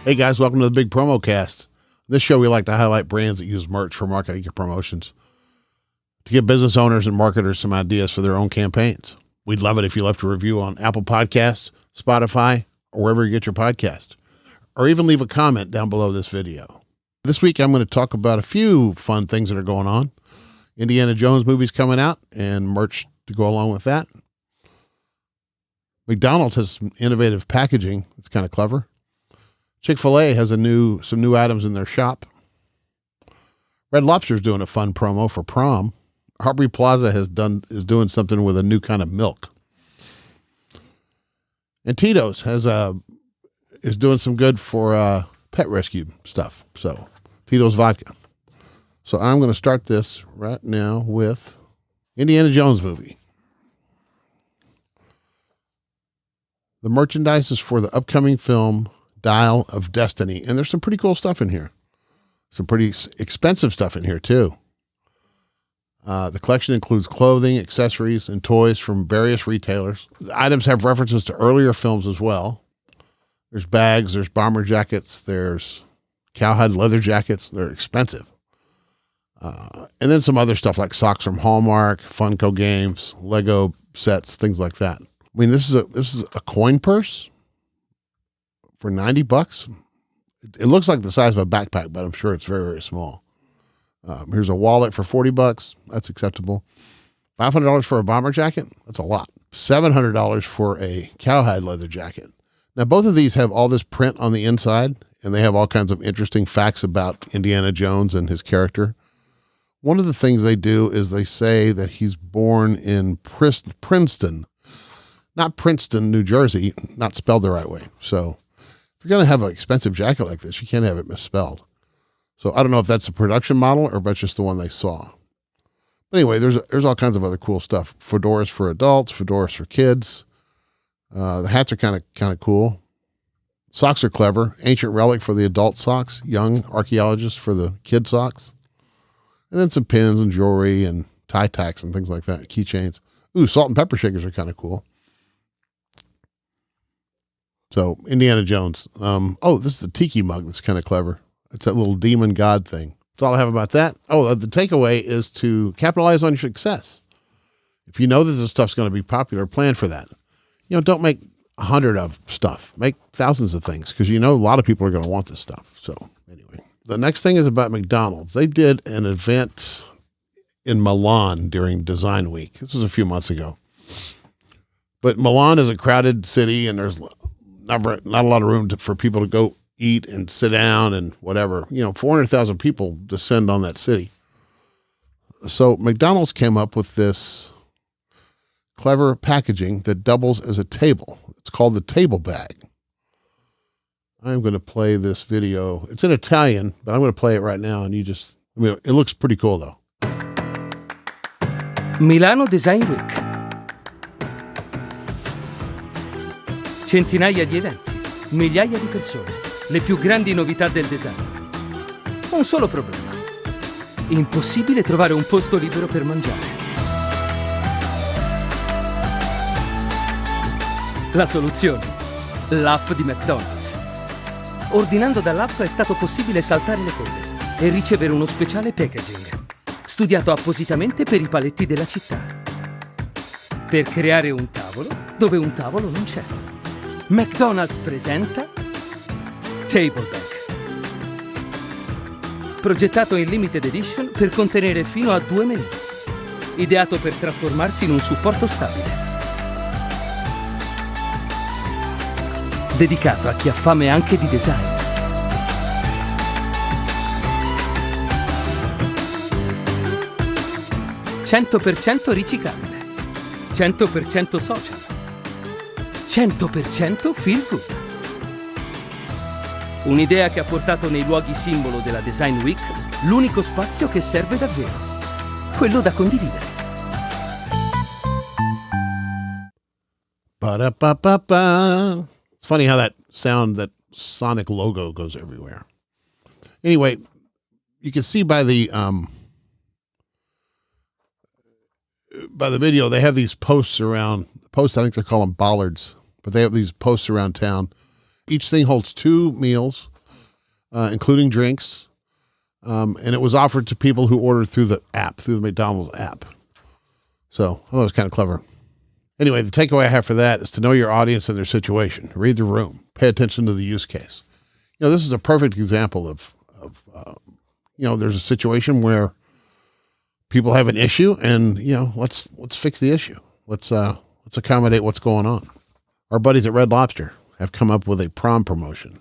Hey guys, welcome to the Big Promo Cast. This show, we like to highlight brands that use merch for marketing and promotions to give business owners and marketers some ideas for their own campaigns. We'd love it if you left a review on Apple Podcasts, Spotify, or wherever you get your podcast, or even leave a comment down below this video. This week, I'm going to talk about a few fun things that are going on. Indiana Jones movie's coming out and merch to go along with that. McDonald's has some innovative packaging. It's kind of clever. Chick-Fil-A has some new items in their shop. Red Lobster's doing a fun promo for Prom. Aubrey Plaza is doing something with a new kind of milk. And Tito's is doing some good for pet rescue stuff. So Tito's Vodka. So I'm going to start this right now with Indiana Jones movie. The merchandise is for the upcoming film Dial of Destiny. And there's some pretty cool stuff in here. Some pretty expensive stuff in here too. The collection includes clothing, accessories, and toys from various retailers. The items have references to earlier films as well. There's bags, there's bomber jackets, there's cowhide leather jackets. They're expensive. And then some other stuff like socks from Hallmark, Funko games, Lego sets, things like that. I mean, this is a coin purse for $90. It looks like the size of a backpack, but I'm sure it's very, very small. Here's a wallet for $40. That's acceptable. $500 for a bomber jacket. That's a lot. $700 for a cowhide leather jacket. Now, both of these have all this print on the inside, and they have all kinds of interesting facts about Indiana Jones and his character. One of the things they do is they say that he's born in Princeton, not Princeton, New Jersey, not spelled the right way. So if you're going to have an expensive jacket like this, you can't have it misspelled. So I don't know if that's a production model or if it's just the one they saw. But anyway, there's all kinds of other cool stuff. Fedoras for adults, fedoras for kids. The hats are kind of cool. Socks are clever. Ancient relic for the adult socks. Young archaeologist for the kid socks. And then some pins and jewelry and tie tacks and things like that. Keychains. Ooh, salt and pepper shakers are kind of cool. So Indiana Jones. This is a tiki mug that's kind of clever. It's that little demon god thing. That's all I have about that. The takeaway is to capitalize on your success. If you know that this stuff's going to be popular, plan for that. Don't make 100 of stuff. Make thousands of things because a lot of people are going to want this stuff. So anyway, the next thing is about McDonald's. They did an event in Milan during Design Week. This was a few months ago. But Milan is a crowded city and there's not a lot of room for people to go eat and sit down and whatever. 400,000 people descend on that city. So McDonald's came up with this clever packaging that doubles as a table. It's called the TableBag. I'm going to play this video. It's in Italian, but I'm going to play it right now. And it looks pretty cool though. Milano Design Week. Centinaia di eventi, migliaia di persone, le più grandi novità del design. Un solo problema. Impossibile trovare un posto libero per mangiare. La soluzione? L'app di McDonald's. Ordinando dall'app è stato possibile saltare le code e ricevere uno speciale packaging, studiato appositamente per i paletti della città. Per creare un tavolo dove un tavolo non c'è. McDonald's presenta TableBag. Progettato in limited edition per contenere fino a 2 menù. Ideato per trasformarsi in un supporto stabile. Dedicato a chi ha fame anche di design. «100% riciclabile, 100% social, 100% feel good». Un'idea che ha portato nei luoghi simbolo della Design Week l'unico spazio che serve davvero, quello da condividere. Ba-da-ba-ba-ba. It's funny how that Sonic logo goes everywhere. Anyway, you can see by the video, they have these posts, I think they call them bollards, but they have these posts around town. Each thing holds 2 meals including drinks. And it was offered to people who ordered through the McDonald's app. So I thought it was kind of clever. Anyway, the takeaway I have for that is to know your audience and their situation. Read the room. Pay attention to the use case. This is a perfect example of there's a situation where people have an issue, and let's fix the issue. Let's accommodate what's going on. Our buddies at Red Lobster have come up with a prom promotion.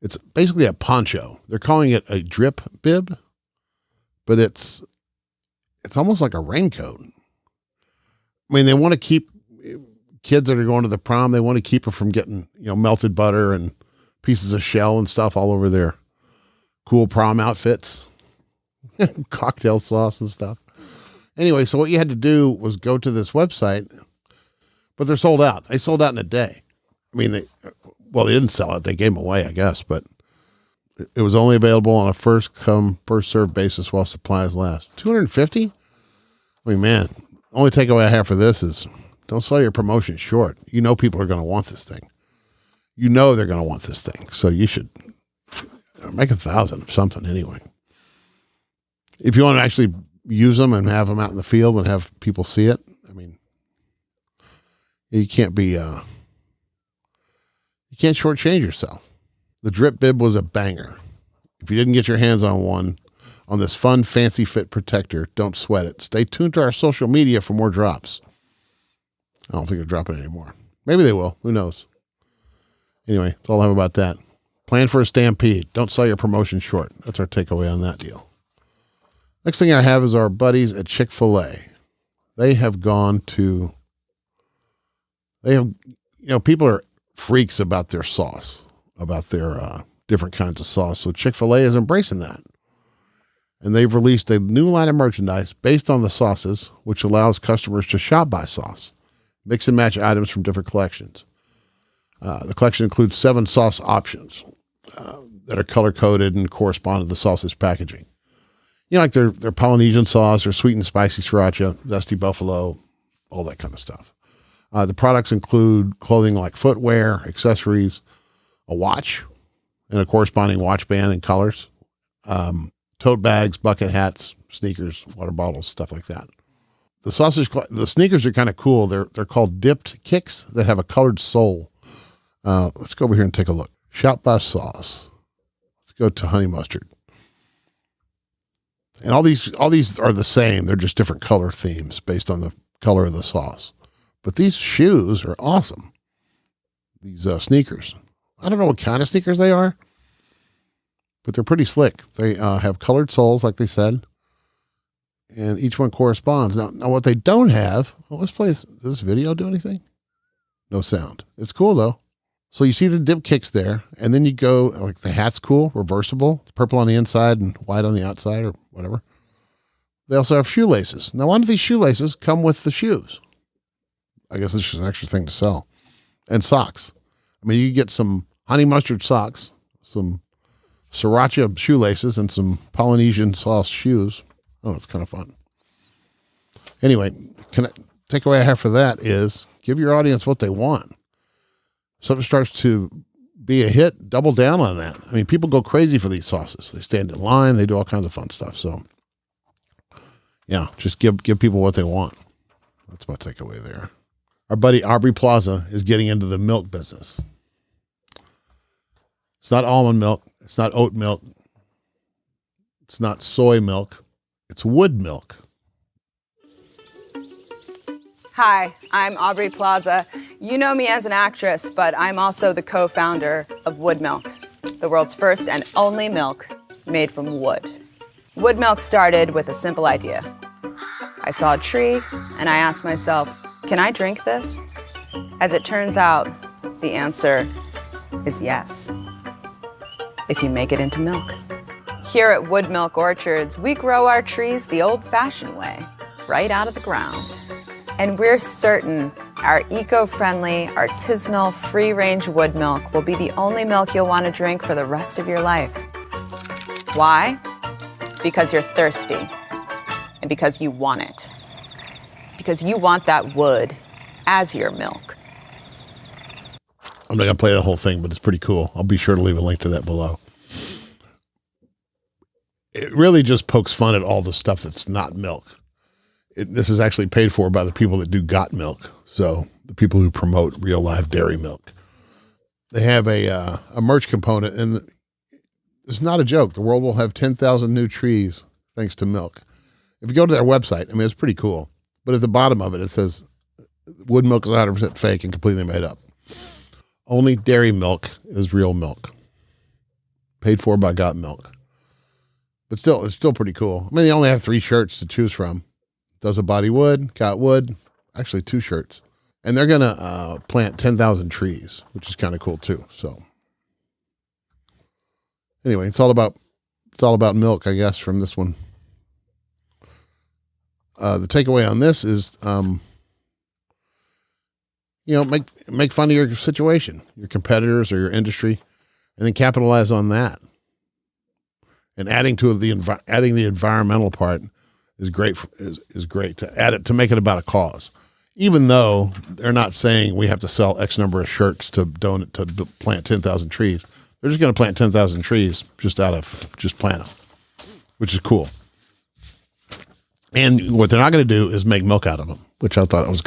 It's basically a poncho. They're calling it a drip bib, but it's almost like a raincoat. I mean, they want to keep kids that are going to the prom, they want to keep them from getting, melted butter and pieces of shell and stuff all over their cool prom outfits, cocktail sauce and stuff. Anyway, so what you had to do was go to this website, but they're sold out. They sold out in a day. I mean, they didn't sell it. They gave them away, I guess, but it was only available on a first come, first served basis while supplies last. $250? I mean, man, only takeaway I have for this is don't sell your promotion short. People are going to want this thing. They're going to want this thing. So you should make 1,000 of something anyway. If you want to actually use them and have them out in the field and have people see it, I mean, you can't shortchange yourself. The drip bib was a banger. If you didn't get your hands on this fun, fancy fit protector, don't sweat it. Stay tuned to our social media for more drops. I don't think they're dropping it anymore. Maybe they will. Who knows? Anyway, that's all I have about that. Plan for a stampede. Don't sell your promotion short. That's our takeaway on that deal. Next thing I have is our buddies at Chick-Fil-A. They have people are freaks about their sauce, about their different kinds of sauce. So Chick-fil-A is embracing that. And they've released a new line of merchandise based on the sauces, which allows customers to shop by sauce, mix and match items from different collections. The collection includes 7 sauce options that are color-coded and correspond to the sauce's packaging. Like their Polynesian sauce, or sweet and spicy sriracha, zesty buffalo, all that kind of stuff. The products include clothing like footwear, accessories, a watch, and a corresponding watch band and colors, tote bags, bucket hats, sneakers, water bottles, stuff like that. The sneakers are kind of cool. They're called dipped kicks that have a colored sole. Let's go over here and take a look. Shout by sauce. Let's go to honey mustard. And all these are the same. They're just different color themes based on the color of the sauce. But these shoes are awesome. These sneakers. I don't know what kind of sneakers they are, but they're pretty slick. They have colored soles, like they said, and each one corresponds. Now what they don't have, let's play this. Does this video do anything? No sound. It's cool, though. So you see the dip kicks there, and then you go, like the hat's cool, reversible. It's purple on the inside and white on the outside, or whatever. They also have shoelaces. Now, one of these shoelaces come with the shoes. I guess it's just an extra thing to sell. And socks. I mean, you get some honey mustard socks, some sriracha shoelaces, and some Polynesian sauce shoes. Oh, it's kind of fun. Anyway, takeaway I have for that is give your audience what they want. Something starts to be a hit, double down on that. I mean, people go crazy for these sauces. They stand in line. They do all kinds of fun stuff. So, yeah, just give people what they want. That's my takeaway there. Our buddy Aubrey Plaza is getting into the milk business. It's not almond milk. It's not oat milk. It's not soy milk. It's wood milk. Hi, I'm Aubrey Plaza. You know me as an actress, but I'm also the co-founder of Wood Milk, the world's first and only milk made from wood. Wood Milk started with a simple idea. I saw a tree and I asked myself, can I drink this? As it turns out, the answer is yes, if you make it into milk. Here at Wood Milk Orchards, we grow our trees the old-fashioned way, right out of the ground. And we're certain our eco-friendly, artisanal, free-range wood milk will be the only milk you'll want to drink for the rest of your life. Why? Because you're thirsty, and because you want it. Because you want that wood as your milk. I'm not going to play the whole thing, but it's pretty cool. I'll be sure to leave a link to that below. it really just pokes fun at all the stuff that's not milk. This is actually paid for by the people that do Got Milk. So the people who promote real live dairy milk. They have a merch component, and it's not a joke. The world will have 10,000 new trees thanks to milk. If you go to their website, I mean, it's pretty cool. But at the bottom of it, it says wood milk is 100% fake and completely made up. Only dairy milk is real milk. Paid for by Got Milk. But still, it's still pretty cool. I mean, they only have 3 shirts to choose from. Does a Body Wood, Got Wood, actually 2 shirts. And they're going to plant 10,000 trees, which is kind of cool too. So anyway, it's all about milk, I guess, from this one. The takeaway on this is, make fun of your situation, your competitors or your industry, and then capitalize on that. And adding the environmental part is great. Is great to add it, to make it about a cause, even though they're not saying we have to sell X number of shirts to donate to plant 10,000 trees. They're just going to plant 10,000 trees just plant them, which is cool. And what they're not going to do is make milk out of them, which I thought was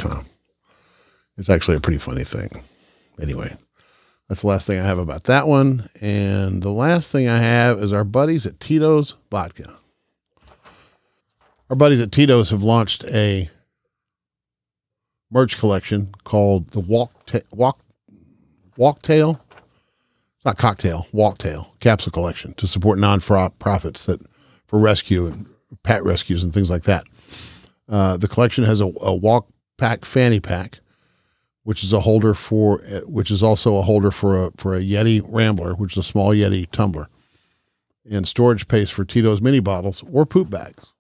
it's actually a pretty funny thing. Anyway, that's the last thing I have about that one. And the last thing I have is our buddies at Tito's Vodka. Our buddies at Tito's have launched a merch collection called the Walktail. It's not cocktail, Walktail Capsule collection to support non-profits for rescue and pet rescues and things like that. The collection has a walk pack fanny pack, which is also a holder for a Yeti Rambler, which is a small Yeti tumbler, and storage space for Tito's mini bottles or poop bags.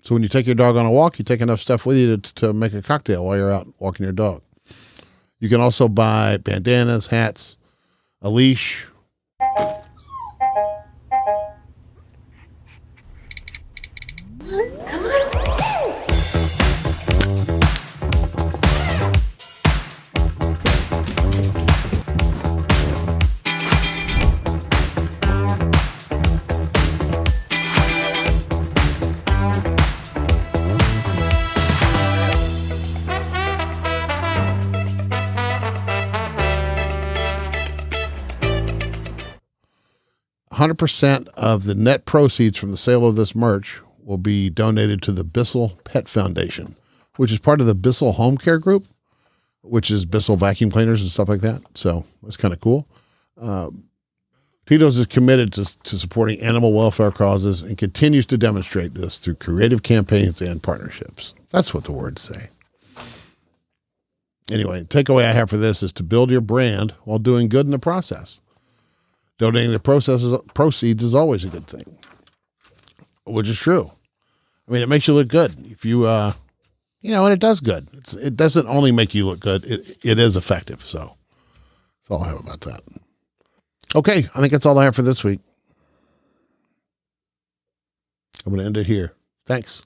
So when you take your dog on a walk, you take enough stuff with you to make a cocktail while you're out walking your dog. You can also buy bandanas, hats, a leash. 100% of the net proceeds from the sale of this merch will be donated to the BISSELL Pet Foundation, which is part of the BISSELL Home Care Group, which is BISSELL vacuum cleaners and stuff like that. So that's kind of cool. Tito's is committed to supporting animal welfare causes and continues to demonstrate this through creative campaigns and partnerships. That's what the words say. Anyway, the takeaway I have for this is to build your brand while doing good in the process. Donating the proceeds is always a good thing, which is true. I mean, it makes you look good. If you, and it does good. It doesn't only make you look good. It is effective. So that's all I have about that. Okay. I think that's all I have for this week. I'm going to end it here. Thanks.